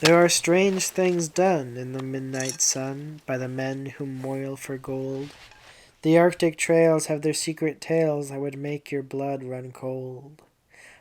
There are strange things done in the midnight sun by the men who moil for gold. The Arctic trails have their secret tales that would make your blood run cold.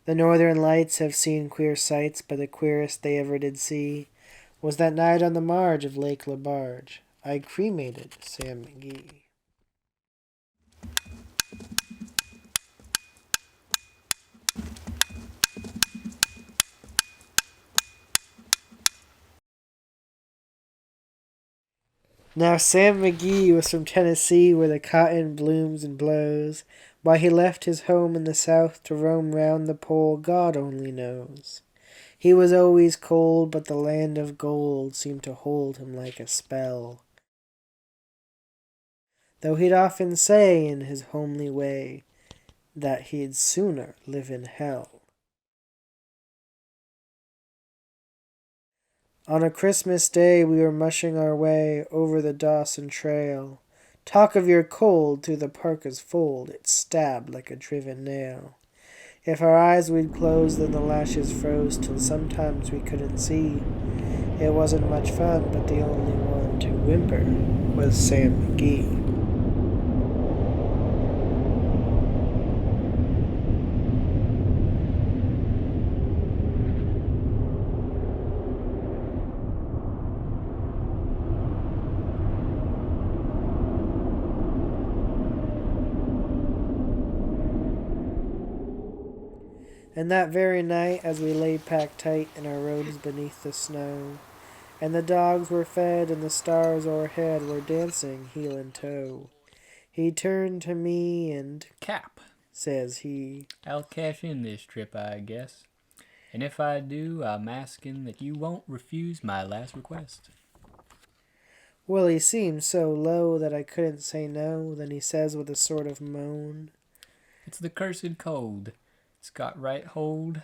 The northern lights have seen queer sights, but the queerest they ever did see was that night on the marge of Lake LaBarge. I cremated Sam McGee. Now Sam McGee was from Tennessee, where the cotton blooms and blows. Why he left his home in the South to roam round the pole, God only knows. He was always cold, but the land of gold seemed to hold him like a spell. Though he'd often say in his homely way that he'd sooner live in hell. On a Christmas day we were mushing our way over the Dawson Trail. Talk of your cold through the parka's fold, it stabbed like a driven nail. If our eyes we'd close, then the lashes froze till sometimes we couldn't see. It wasn't much fun, but the only one to whimper was Sam McGee. And that very night, as we lay packed tight in our robes beneath the snow, and the dogs were fed and the stars o'erhead were dancing heel and toe, he turned to me and, "Cap," says he, "I'll cash in this trip, I guess. And if I do, I'm asking that you won't refuse my last request." Well, he seemed so low that I couldn't say no. Then he says with a sort of moan, "It's the cursed cold. It's got right hold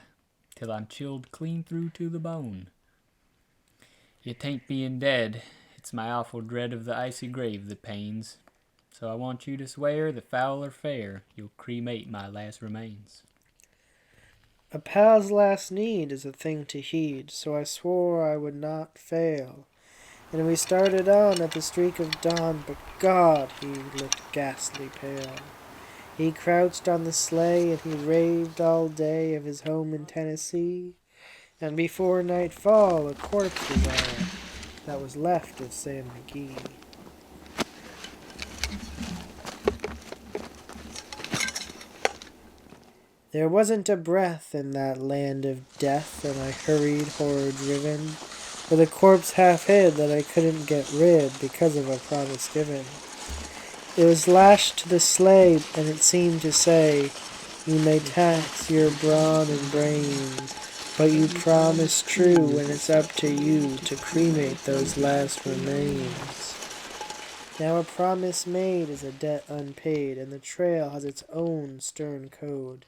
till I'm chilled clean through to the bone. It ain't being dead, it's my awful dread of the icy grave that pains. So I want you to swear that foul or fair, you'll cremate my last remains." A pal's last need is a thing to heed, so I swore I would not fail. And we started on at the streak of dawn, but God, he looked ghastly pale. He crouched on the sleigh and he raved all day of his home in Tennessee. And before nightfall a corpse was all that was left of Sam McGee. There wasn't a breath in that land of death, and I hurried horror-driven, with a corpse half hid that I couldn't get rid because of a promise given. It was lashed to the sleigh, and it seemed to say, "You may tax your brawn and brains, but you promise true when it's up to you to cremate those last remains." Now a promise made is a debt unpaid, and the trail has its own stern code.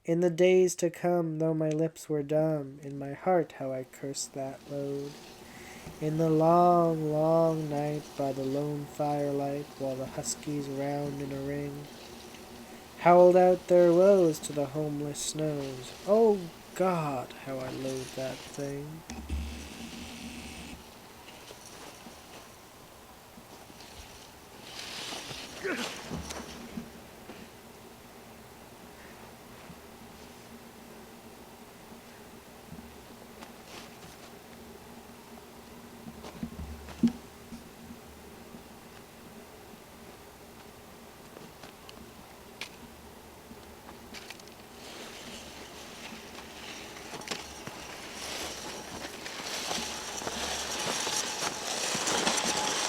In the days to come, though my lips were dumb, in my heart how I cursed that load. In the long, long night by the lone firelight, while the huskies round in a ring howled out their woes to the homeless snows. Oh God, how I loathe that thing.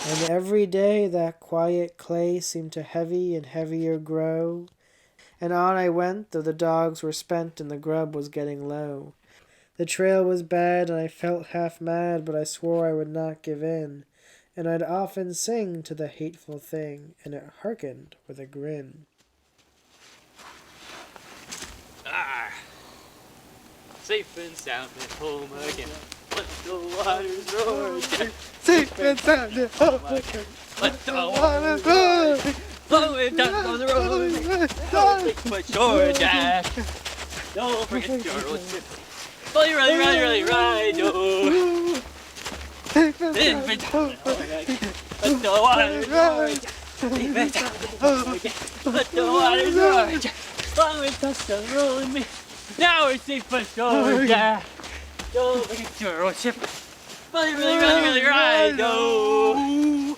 And every day that quiet clay seemed to heavy and heavier grow, and on I went, though the dogs were spent and the grub was getting low. The trail was bad and I felt half mad, but I swore I would not give in, and I'd often sing to the hateful thing, and it hearkened with a grin. Safe and sound at home again. Let the waters roar again. Safe and sound at home again. Let the waters roar again. Flowing down on the road. Don't take my shore, Jack. Don't forget your old ship. Rally, rally, rally, rally, ride, oh. Let the water George. Deep it down the George. Let the water George. Long it touched the rolling me. Now we're safe for George. Go look at your old ship. Really right. Go.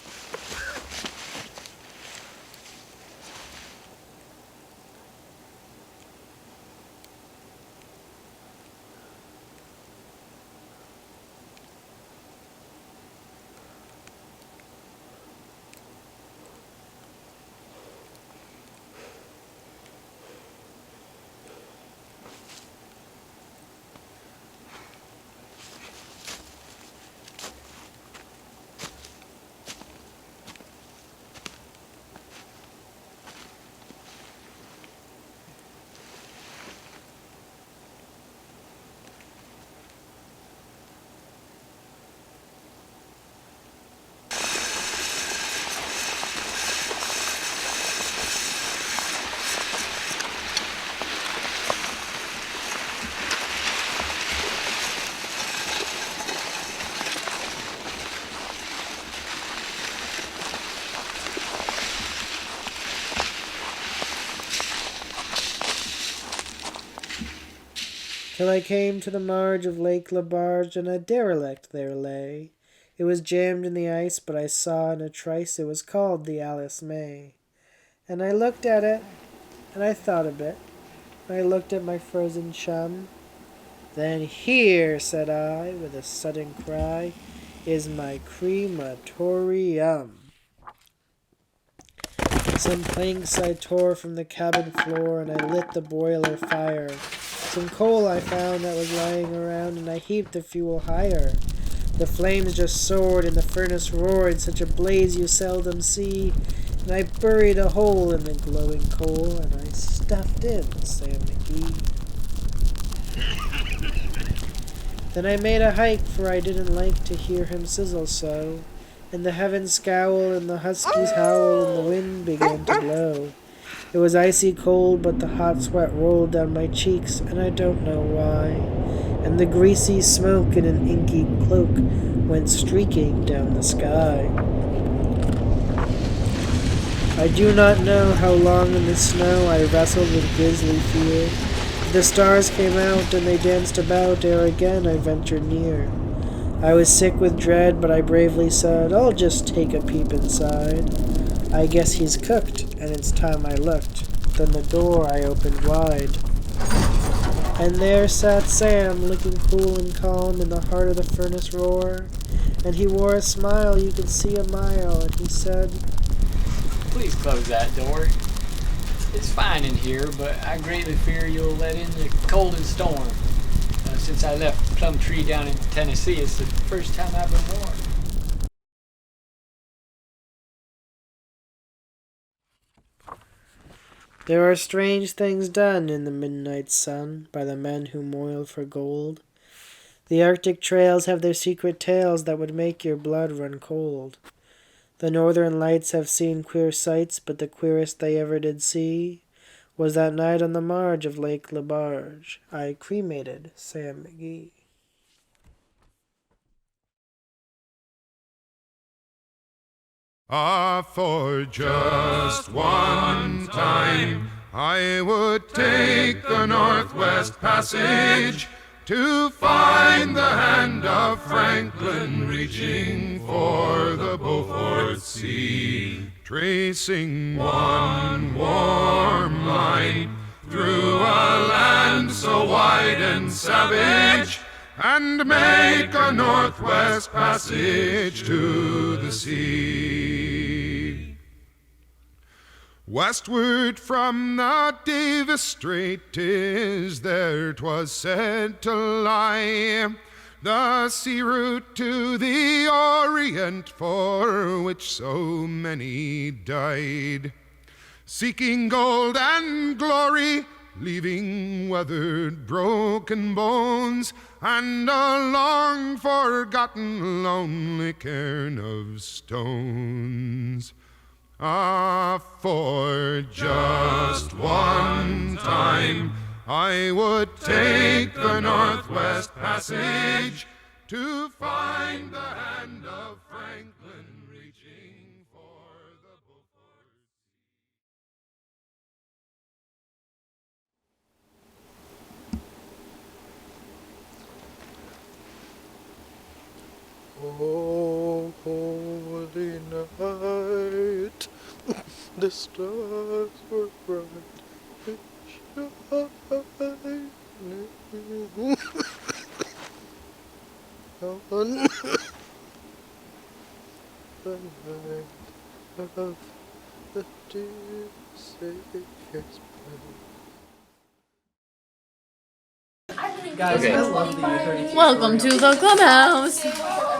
Till I came to the marge of Lake LaBarge, and a derelict there lay. It was jammed in the ice, but I saw in a trice it was called the Alice May. And I looked at it, and I thought a bit. I looked at my frozen chum. Then here, said I, with a sudden cry, is my crematorium. Some planks I tore from the cabin floor, and I lit the boiler fire. Some coal I found that was lying around, and I heaped the fuel higher. The flames just soared, and the furnace roared, such a blaze you seldom see. And I buried a hole in the glowing coal, and I stuffed in Sam McGee. Then I made a hike, for I didn't like to hear him sizzle so. And the heavens scowl, and the huskies howl, and the wind began to blow. It was icy cold, but the hot sweat rolled down my cheeks, and I don't know why. And the greasy smoke in an inky cloak went streaking down the sky. I do not know how long in the snow I wrestled with grisly fear. The stars came out, and they danced about ere again I ventured near. I was sick with dread, but I bravely said, I'll just take a peep inside. I guess he's cooked, and it's time I looked. Then the door I opened wide. And there sat Sam, looking cool and calm in the heart of the furnace roar. And he wore a smile you could see a mile, and he said, Please close that door. It's fine in here, but I greatly fear you'll let in the cold and storm. Since I left Plumtree down in Tennessee, it's the first time I've been warm. There are strange things done in the midnight sun by the men who moil for gold. The Arctic trails have their secret tales that would make your blood run cold. The northern lights have seen queer sights, but the queerest they ever did see was that night on the marge of Lake LaBarge. I cremated Sam McGee. For just one time I would take the Northwest Passage to find the hand of Franklin reaching for the Beaufort Sea, tracing one warm line through a land so wide and savage, and make a Northwest Passage to the sea. Westward from the Davis Strait 'tis there 'twas said to lie, the sea route to the Orient for which so many died, seeking gold and glory, leaving weathered, broken bones, and a long-forgotten, lonely cairn of stones. For just one time I would take the Northwest Passage to find the hand of Franklin reaching for the Beaufort. Oh, holy night, the stars were bright and shining on the night of the dear Savior's birth. Welcome to the clubhouse.